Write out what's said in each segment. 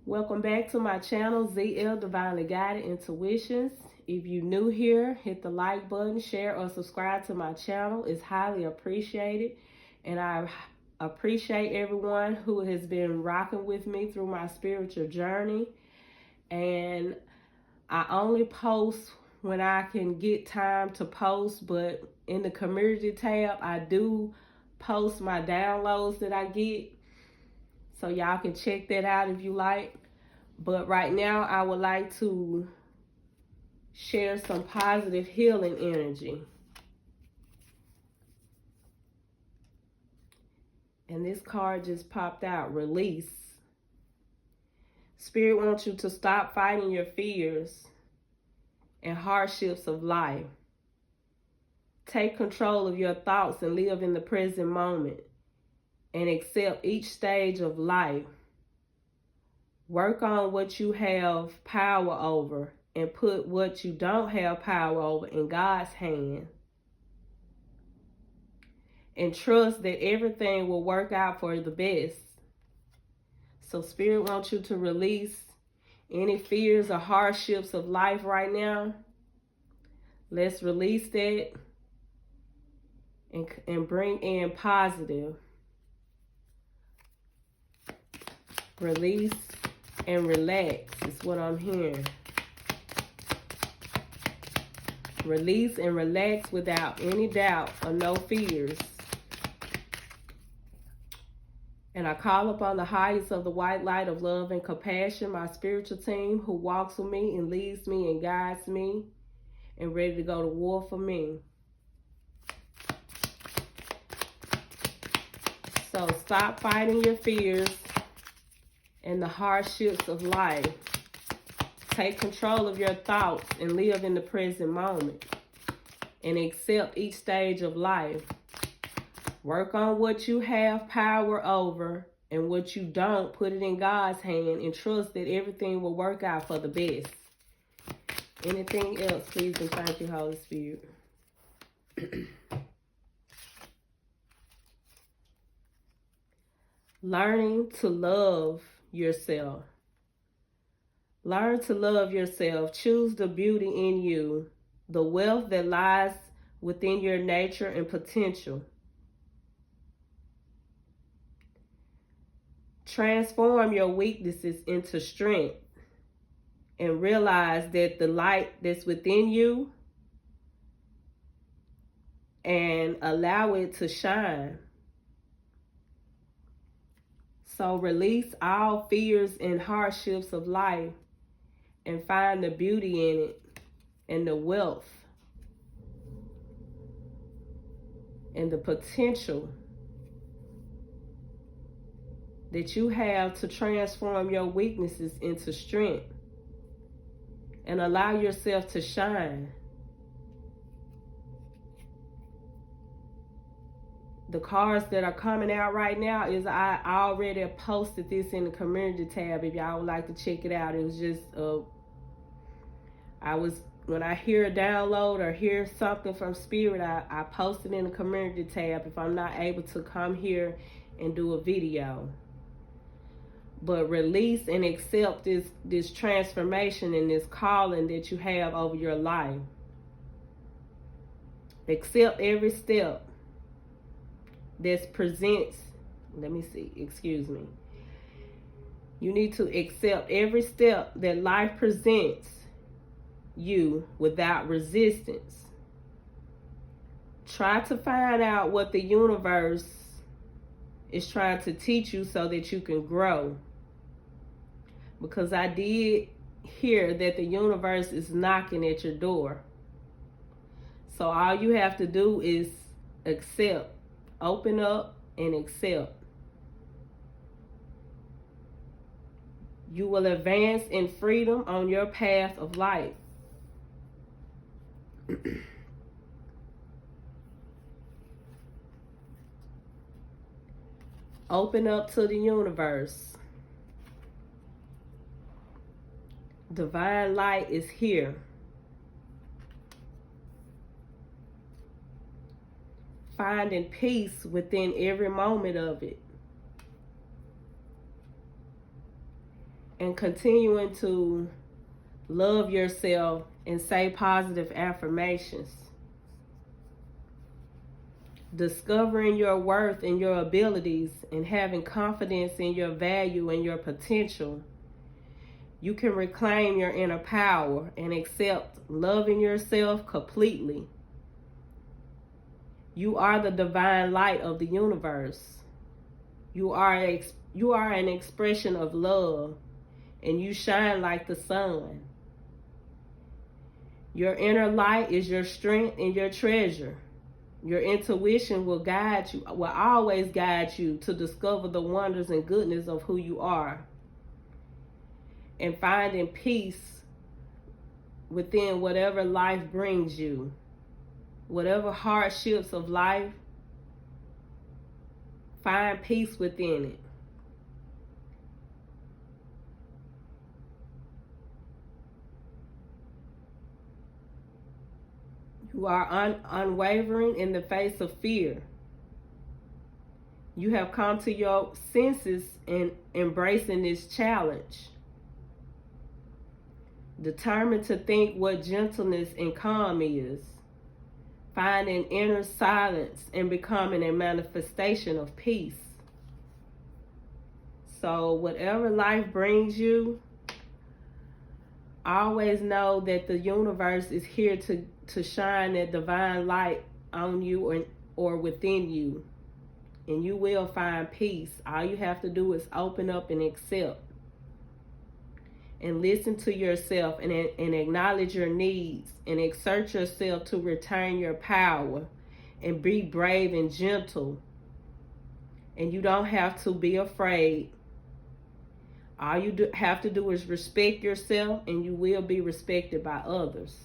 Welcome back to my channel, ZL Divinely Guided Intuitions. If you're new here, hit the like button, share, or subscribe to my channel. It's highly appreciated. And I appreciate everyone who has been rocking with me through my spiritual journey. And I only post when I can get time to post, but in the community tab, I do post my downloads that I get. So y'all can check that out if you like. But right now, I would like to share some positive healing energy. And this card just popped out, release. Spirit wants you to stop fighting your fears and hardships of life. Take control of your thoughts and live in the present moment and accept each stage of life. Work on what you have power over and put what you don't have power over in God's hand. And trust that everything will work out for the best. So Spirit wants you to release any fears or hardships of life right now. Let's release that and bring in positive. Release and relax is what I'm hearing. Release and relax without any doubt or no fears. And I call upon the highest of the white light of love and compassion, my spiritual team who walks with me and leads me and guides me and ready to go to war for me. So stop fighting your fears and the hardships of life. Take control of your thoughts and live in the present moment and accept each stage of life. Work on what you have power over, and what you don't, put it in God's hand and trust that everything will work out for the best. Anything else, please and thank you, Holy Spirit. Learning to love yourself. Learn to love yourself. Choose the beauty in you, the wealth that lies within your nature and potential. Transform your weaknesses into strength and realize that the light that's within you, and allow it to shine. So release all fears and hardships of life and find the beauty in it and the wealth and the potential that you have to transform your weaknesses into strength and allow yourself to shine. The cards that are coming out right now is I already posted this in the community tab if y'all would like to check it out. It was just when I hear a download or hear something from Spirit, I post it in the community tab if I'm not able to come here and do a video. But release and accept this transformation and this calling that you have over your life. Accept every step that presents, You need to accept every step that life presents you without resistance. Try to find out what the universe is trying to teach you so that you can grow. Because I did hear that the universe is knocking at your door. So all you have to do is accept. Open up and accept. You will advance in freedom on your path of life. Open up to the universe. Divine light is here. Finding peace within every moment of it. and continuing to love yourself and say positive affirmations. Discovering your worth and your abilities and having confidence in your value and your potential. You can reclaim your inner power and accept loving yourself completely. You are the divine light of the universe. You are an expression of love, and you shine like the sun. Your inner light is your strength and your treasure. Your intuition will always guide you to discover the wonders and goodness of who you are, and finding peace within whatever life brings you. Whatever hardships of life, find peace within it. You are unwavering in the face of fear. You have come to your senses in embracing this challenge. Determined to think what gentleness and calm is. Finding inner silence and becoming a manifestation of peace. So whatever life brings you, always know that the universe is here to shine that divine light on you or within you. And you will find peace. All you have to do is open up and accept. And listen to yourself and acknowledge your needs and exert yourself to return your power and be brave and gentle. And you don't have to be afraid. All you have to do is respect yourself, and you will be respected by others.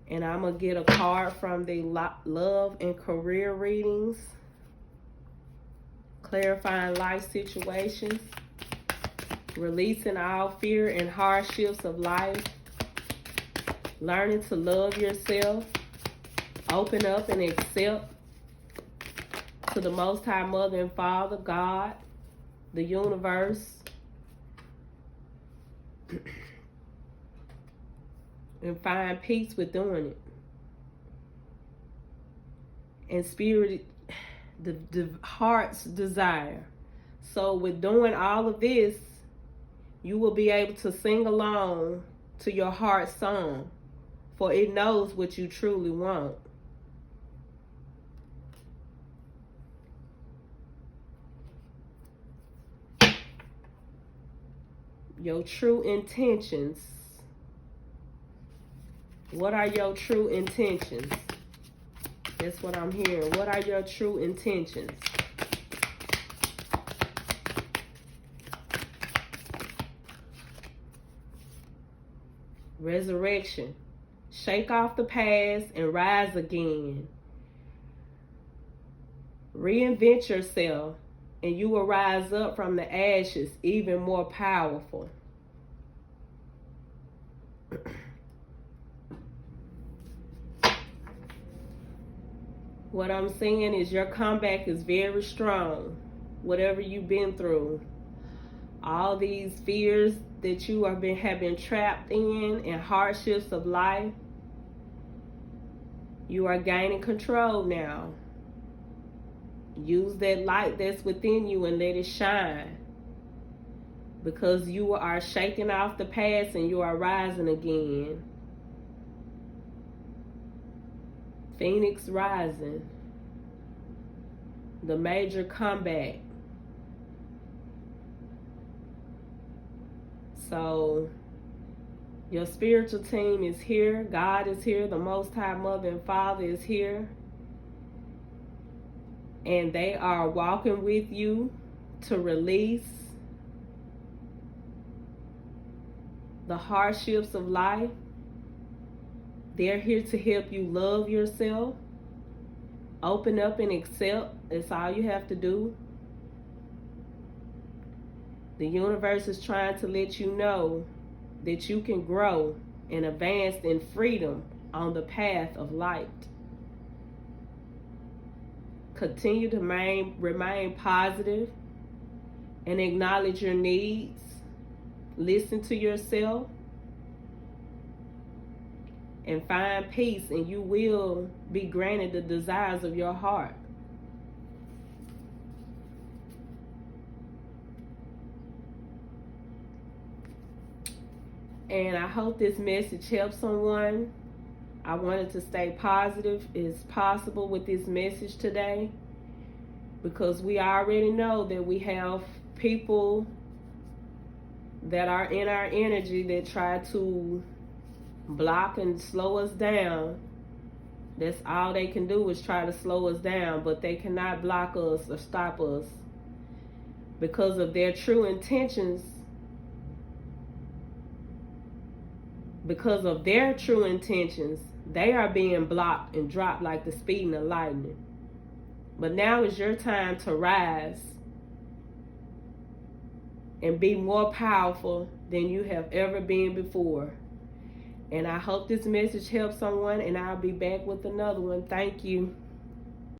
And I'm going to get a card from the love and career readings. Clarifying life situations. Releasing all fear and hardships of life. Learning to love yourself. Open up and accept to the Most High Mother and Father, God, the universe. And find peace with doing it. And spirit, the heart's desire. So with doing all of this, you will be able to sing along to your heart's song, for it knows what you truly want. Your true intentions. What are your true intentions? That's what I'm hearing. What are your true intentions? Resurrection. Shake off the past and rise again. Reinvent yourself, and you will rise up from the ashes even more powerful. What I'm saying is your comeback is very strong. Whatever you've been through, all these fears that you have been trapped in and hardships of life, you are gaining control now. Use that light that's within you and let it shine. Because you are shaking off the past and you are rising again. Phoenix rising. The major comeback. So, your spiritual team is here. God is here. The Most High Mother and Father is here. And they are walking with you to release the hardships of life. They're here to help you love yourself. Open up and accept. That's all you have to do. The universe is trying to let you know that you can grow and advance in freedom on the path of light. Continue to remain positive. and acknowledge your needs. Listen to yourself and find peace, and you will be granted the desires of your heart. And I hope this message helps someone. I wanted to stay positive as possible with this message today, because we already know that we have people that are in our energy that try to block and slow us down. That's all they can do, is try to slow us down, but they cannot block us or stop us, because of their true intentions. Because of their true intentions, they are being blocked and dropped like the speed of lightning. But now is your time to rise and be more powerful than you have ever been before. And I hope this message helps someone, and I'll be back with another one. Thank you.